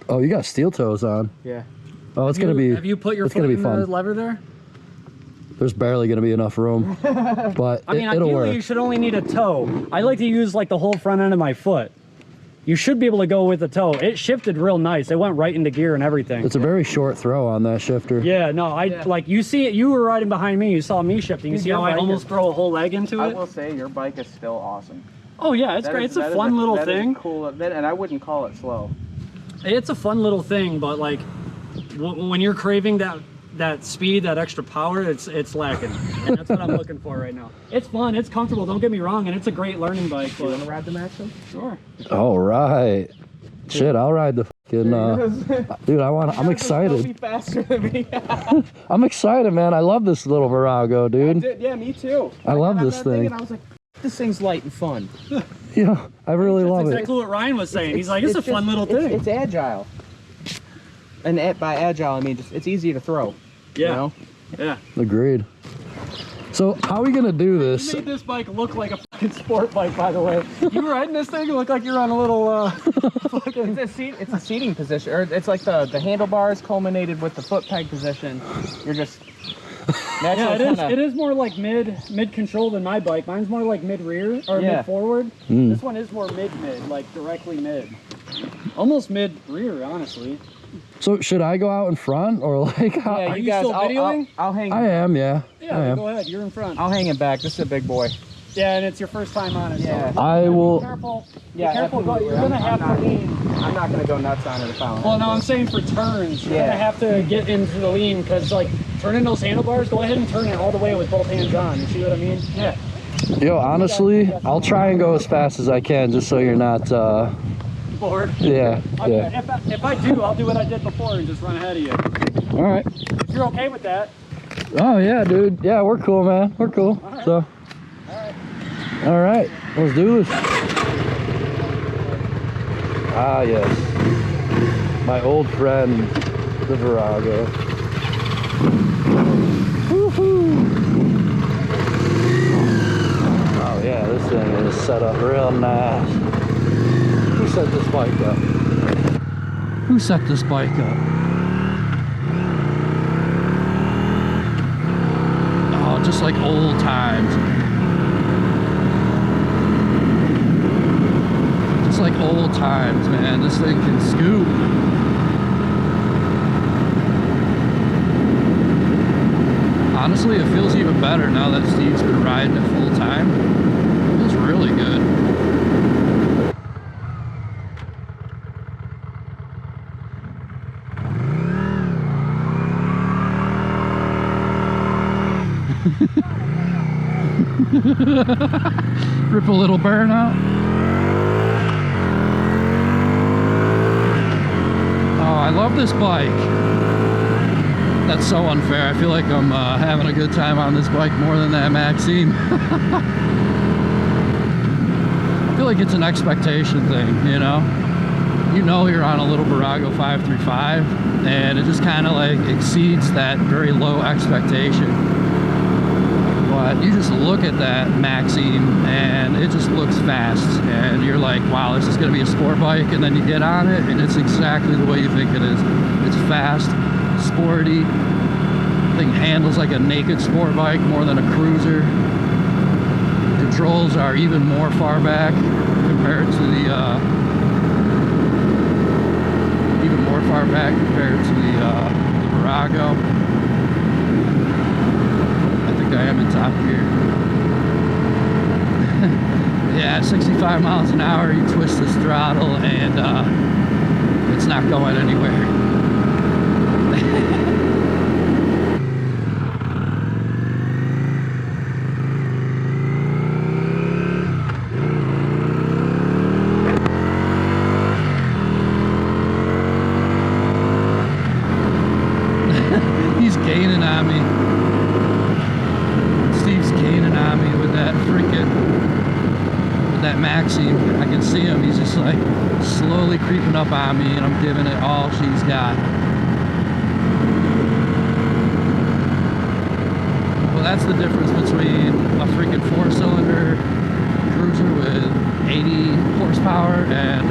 Oh, you got steel toes on. Yeah. Oh, it's gonna be. Have you put your foot in the lever there? There's barely gonna be enough room, but I mean, it'll ideally work. you should only need a toe. I like to use like the whole front end of my foot. You should be able to go with the toe. It shifted real nice. It went right into gear and everything. It's a very short throw on that shifter. Yeah, no, like you see it. You were riding behind me. You saw me shifting. You see how I almost throw a whole leg into it? I will say your bike is still awesome. Oh yeah, it's great. It's a fun little thing. Cool, and I wouldn't call it slow. It's a fun little thing, but like when you're craving that speed, that extra power, it's lacking, and that's what I'm looking for right now. It's fun, it's comfortable. Don't get me wrong, and it's a great learning bike. You want to ride the Maxim? Sure. All right. Shit, I'll ride the fucking. Dude, I'm excited. Be faster than me. I'm excited, man. I love this little Virago, dude. Yeah, me too. I love this thing. And I was like, this thing's light and fun. Yeah, I really love it. That's exactly what Ryan was saying. He's like, it's a fun little thing. It's agile. And by agile, I mean just it's easy to throw. Yeah. You know? Yeah. Agreed. So how are we gonna do this? You made this bike look like a fucking sport bike, by the way. You were riding this thing, it looked like you're on a little fucking... It's a seating position, or it's like the handlebars culminated with the foot peg position. You're just yeah, it is more like mid control than my bike. Mine's more like mid rear or mid forward. This one is more mid, like directly mid. Almost mid rear, honestly. So should I go out in front or like? How, yeah, are you guys, still videoing? I'll hang. I am, yeah. Yeah, I am. go ahead. You're in front. I'll hang it back. This is a big boy. Yeah, and it's your first time on it. Yeah. So. I will. Be careful. Yeah, be careful. You're gonna have to lean. I'm not gonna go nuts on it if I don't. Well, no, I'm saying for turns, you're gonna have to get into the lean because like turning those handlebars. Go ahead and turn it all the way with both hands on. You see what I mean? Yeah. Yo, honestly, I'll try and go as fast as I can, just so you're not. Bored. Yeah. If I do, I'll do what I did before and just run ahead of you. All right. If you're okay with that. Oh yeah, dude. Yeah, we're cool, man. We're cool. Right. So. All right. Let's do this. Ah yes. My old friend, the Virago. Woohoo! Oh yeah, this thing is set up real nice. Who set this bike up? Who set this bike up? Oh, just like old times. Just like old times, man. This thing can scoop. Honestly, it feels even better now that Steve's been riding it full time. It feels really good. Rip a little burnout. Oh, I love this bike. That's so unfair. I feel like I'm having a good time on this bike more than that Maxime. I feel like it's an expectation thing, you know? You know you're on a little Virago 535, and it just kind of like exceeds that very low expectation. But you just look at that Maxime and it just looks fast, and you're like, wow, this is going to be a sport bike, and then you get on it and it's exactly the way you think it is. It's fast, sporty, thing handles like a naked sport bike more than a cruiser. Controls are even more far back compared to the even more far back compared to the Virago. I am in top gear. Yeah, 65 miles an hour, you twist this throttle and it's not going anywhere. He's gaining on me. That Maxime, I can see him, he's just like slowly creeping up on me, and I'm giving it all she's got. Well, that's the difference between a freaking 4-cylinder cruiser with 80 horsepower and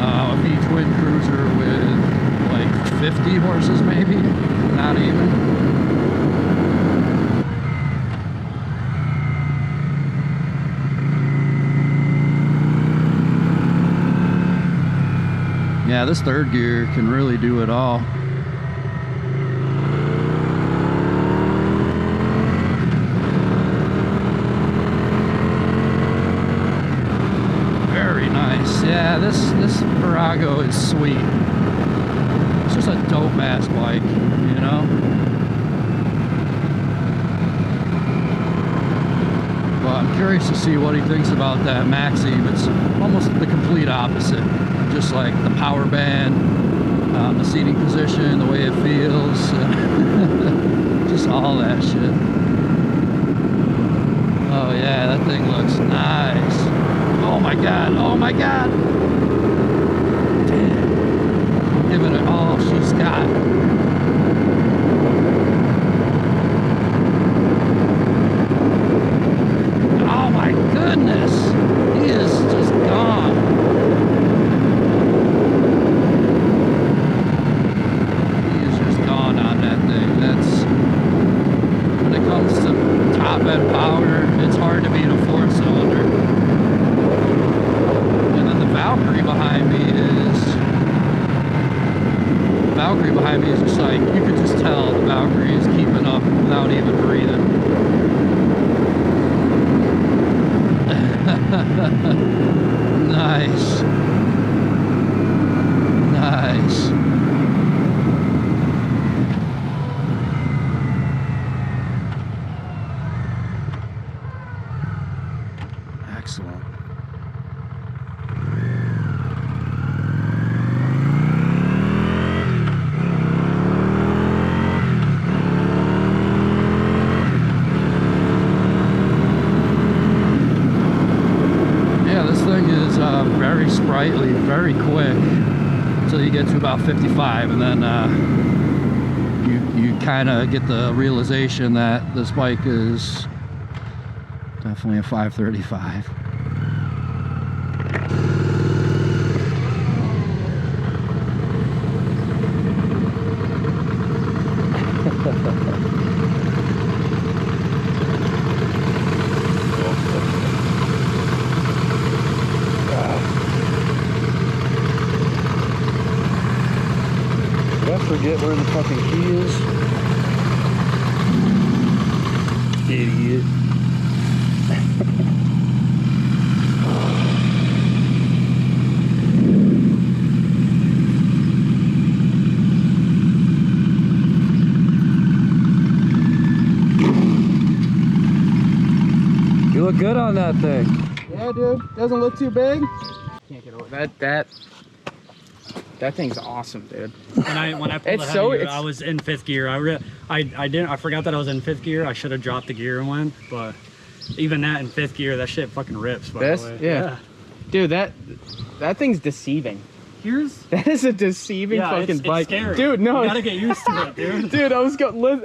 a V-twin cruiser with horses maybe, not even. Yeah, this third gear can really do it all. Very nice. Yeah, this Virago is sweet. It's just a dope ass bike, you know? Well, I'm curious to see what he thinks about that Maxi. It's almost the complete opposite. Just like the power band, the seating position, the way it feels, just all that shit. Oh yeah, that thing looks nice. Oh my god, oh my god. Damn. Giving it all she's got. Oh my goodness, he is just gone. Top-end power, it's hard to beat a 4-cylinder. And then the Valkyrie behind me is just like, you could just tell the Valkyrie is keeping up without even breathing. Nice. Nice. Excellent. Yeah, this thing is very sprightly, very quick until you get to about 55, and then you kind of get the realization that this bike is definitely a 535. Did I forget where the fucking key is? Idiot. You look good on that thing. Yeah, dude. Doesn't look too big. Can't get over that thing's awesome, dude. When I pulled It's the so- heavy gear, it's- I was in 5th gear. I forgot that I was in 5th gear. I should have dropped the gear and went, but even that in 5th gear, that shit fucking rips. By This? the way. Yeah. Dude, that thing's deceiving. That is a deceiving fucking bike. It's scary. Dude, no. You gotta get used to it, dude. Dude,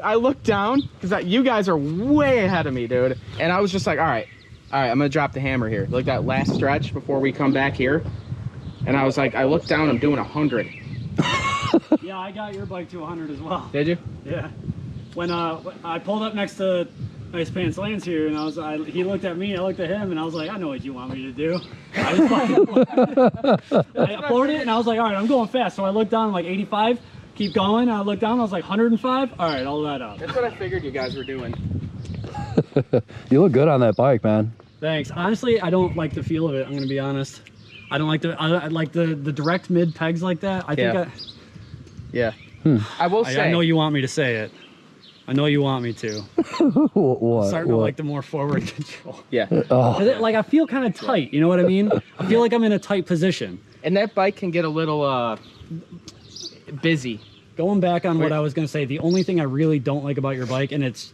I looked down because you guys are way ahead of me, dude. And I was just like, all right, I'm gonna drop the hammer here. Like that last stretch before we come back here. And I was like, I looked down, I'm doing 100. Yeah, I got your bike to 100 as well. Did you? Yeah. When I pulled up next to Nice Pants Lance here, and he looked at me, I looked at him, and I was like, I know what you want me to do. I was I floored it, and I was like, all right, I'm going fast. So I looked down, like 85, keep going. And I looked down, I was like 105. All right, I'll let up. That's what I figured you guys were doing. You look good on that bike, man. Thanks. Honestly, I don't like the feel of it. I'm gonna be honest. I don't like I like the direct mid pegs like that. I think Yeah. I will say. I know you want me to say it. I know you want me to. What? Starting to like the more forward control. Yeah. Oh. 'Cause I feel kind of tight. You know what I mean? I feel like I'm in a tight position. And that bike can get a little busy. Going back on what I was gonna say, the only thing I really don't like about your bike, and it's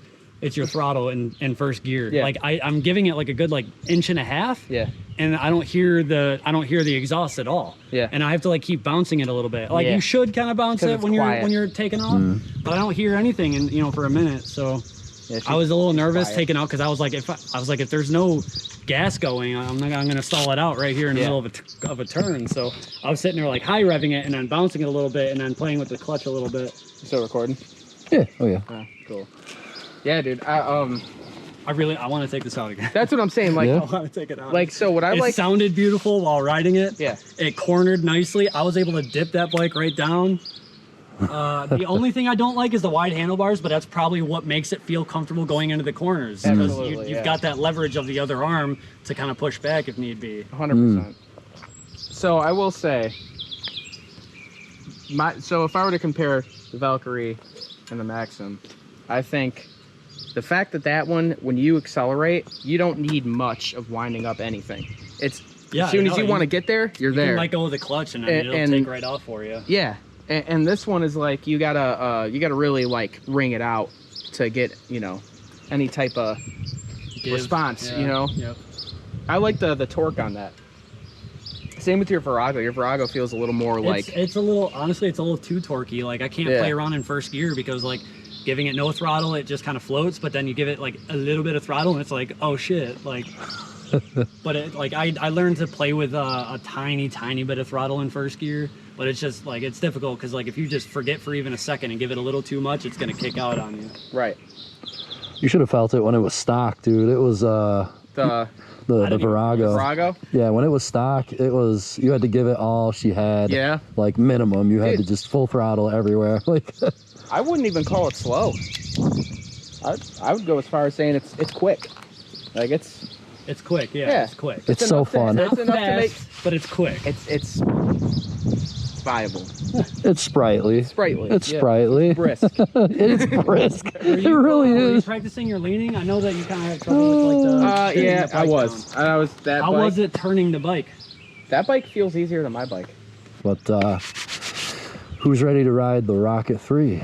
your throttle in first gear. Yeah. Like I'm giving it like a good like inch and a half. Yeah. And I don't hear the exhaust at all. Yeah. And I have to like keep bouncing it a little bit. Like Yeah. you should kind of bounce 'Cause it it's when quiet. you're taking off. But I don't hear anything in for a minute. So Yeah, I was a little nervous quiet. taking out because I was like if there's no gas going, I'm gonna stall it out right here in the middle of a turn. So I was sitting there like high revving it and then bouncing it a little bit and then playing with the clutch a little bit. Still recording? Yeah. Oh yeah. Cool. Yeah, dude. I want to take this out again. That's what I'm saying. Like, I want to take it out. like, so what I It like. sounded beautiful while riding it. Yeah. It cornered nicely. I was able to dip that bike right down. The only thing I don't like is the wide handlebars, but that's probably what makes it feel comfortable going into the corners. Because Absolutely, you've got that leverage of the other arm to kind of push back if need be. 100%. So I will say, so if I were to compare the Valkyrie and the Maxim, I think the fact that one, when you accelerate, you don't need much of winding up anything. It's as soon as you want to get there, you're there. You let go of the clutch and then it'll take right off for you. Yeah, and this one is like you gotta really like wring it out to get any type of response. Yep. I like the torque on that. Same with your Virago. Your Virago feels a little more like it's a little, honestly, it's a little too torquey. Like I can't play around in first gear because like giving it no throttle, it just kind of floats. But then you give it like a little bit of throttle, and it's like, oh shit, like. But it, like I learned to play with a tiny bit of throttle in first gear. But it's just like it's difficult because like if you just forget for even a second and give it a little too much, it's gonna kick out on you. Right. You should have felt it when it was stock, dude. It was the Virago. Virago? Yeah, when it was stock, it was you had to give it all she had. Yeah. Like minimum, you had to just full throttle everywhere. Like I wouldn't even call it slow. I would go as far as saying it's quick. Like it's quick, yeah. It's quick. It's so fun. It's enough to make, but it's quick. It's viable. It's sprightly. Sprightly. It's sprightly. Brisk. It's brisk. It really Were you is. practicing your leaning? I know that you kind of had trouble with like the. Yeah, the bike I was. down. I was that. How bike, was it turning the bike? That bike feels easier than my bike. But who's ready to ride the Rocket 3?